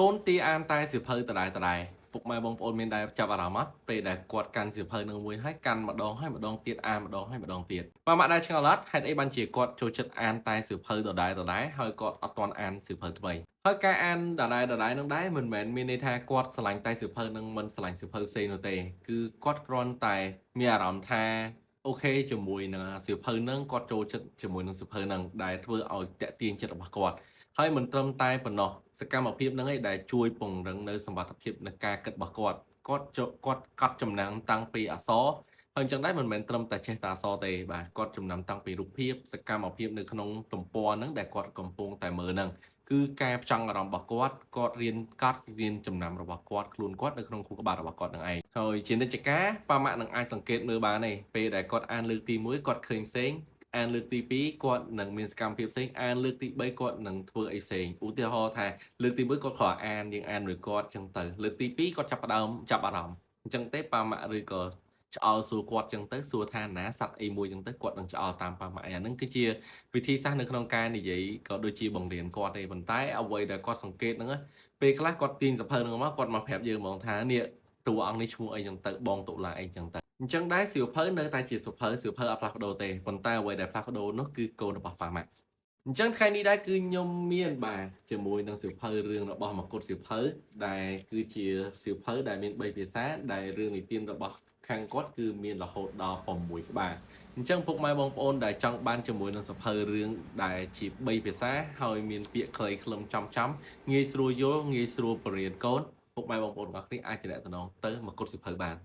កូនទីអានតែសៀវភៅដដែលៗពុកម៉ែបងប្អូនមានដែលចាប់អារម្មណ៍អត់ពេលដែលគាត់កាន់សៀវភៅនឹងមួយហើយកាន់ម្ដងហើយម្ដងទៀតអានម្ដងហើយម្ដងទៀតប៉ាម៉ាក់ដែលឆ្ងល់អត់ហេតុអីបានជាគាត់ចូលចិត្តអានតែសៀវភៅដដែលៗហើយគាត់អត់ទាន់អានសៀវភៅថ្មីហើយការអានដដែលនឹងដែរមិនមែនមានន័យថាគាត់ស្រឡាញ់តែសៀវភៅនឹងមិនស្រឡាញ់សៀវភៅផ្សេងនោះទេគឺគាត់គ្រាន់តែមានអារម្មណ៍ថាអូខេជាមួយនឹងសៀវភៅនឹងគាត់ចូលចិត្តជាមួយនឹងសៀវភៅនឹងដែលធ្វើឲ្យតាក់ទាញចិត្តរបស់គាត់ ហើយមិនត្រឹមតែប៉ុណ្ណោះសកម្មភាពហ្នឹងឯងដែលជួយពង្រឹងនៅសមត្ថភាពនៃការគិតរបស់គាត់គាត់កត់ចំណាំងតាំងពីអក្សរហើយអញ្ចឹងដែរមិនមែនត្រឹមតែចេះតែអក្សរទេបាទគាត់ចំណាំតាំងពីរូបភាពសកម្មភាពនៅក្នុងទំព័រហ្នឹងដែលគាត់កំពុងតែមើលហ្នឹងគឺការផ្ចង់អារម្មណ៍របស់គាត់រៀនកត់រៀនចំណាំរបស់គាត់ខ្លួនគាត់នៅក្នុងខួរក្បាលរបស់គាត់នឹងឯងហើយជានិច្ចកាលប៉ាម៉ាក់នឹងអាចសង្កេតមើលបានទេពេលដែលគាត់អានលើកទី1គាត់ឃើញផ្សេង អានលើកទី2គាត់នឹងមានសកម្មភាពផ្សេងអានលើកទី3គាត់នឹងធ្វើអីផ្សេងឧទាហរណ៍ថាលើកទី1គាត់គ្រាន់អានយើងអានមួយគាត់ចឹងទៅលើកទី2គាត់ចាប់ផ្ដើមចាប់អារម្មណ៍អញ្ចឹងទេប៉ាម៉ាក់ឬក៏ឆ្អល់សួរគាត់ចឹងទៅសួរថាណាសត្វអីមួយចឹងទៅគាត់នឹងឆ្អល់តាមប៉ាម៉ាក់អាហ្នឹងគឺជាវិធីសាស្ត្រនៅក្នុងការនិយាយក៏ដូចជាបង្រៀនគាត់ទេប៉ុន្តែអ្វីដែលគាត់សង្កេតហ្នឹងណាពេលខ្លះគាត់ទាញសៀវភៅហ្នឹងមកគាត់មកប្រាប់យើងហ្មងថានេះតួអង្គនេះឈ្មោះអីចឹងទៅបងតុលាអីចឹងទៅ អញ្ចឹងដែរសៀវភៅនៅតែជាសៀវភៅអត់ផ្លាស់ប្ដូរទេប៉ុន្តែអ្វីដែលផ្លាស់ប្ដូរនោះគឺកូនរបស់ប៉ាម៉ាក់អញ្ចឹងថ្ងៃនេះដែរគឺខ្ញុំមានបាទជាមួយនឹងសៀវភៅរឿងរបស់មកុដសៀវភៅដែលគឺជាសៀវភៅដែលមាន3ភាសាដែលរឿងនិទានរបស់ខាងគាត់គឺមានរហូតដល់6ក្បាលអញ្ចឹងពុកម៉ែបងប្អូនដែលចង់បានជាមួយនឹងសៀវភៅរឿងដែលជា3ភាសាហើយមានពាក្យខ្លីខ្លឹមចំងាយស្រួលយល់ងាយស្រួលបរៀនកូនពុកម៉ែបងប្អូនទាំងអស់គ្នាអាចទំនាក់ទំនងទៅមកុដសៀវភៅបាន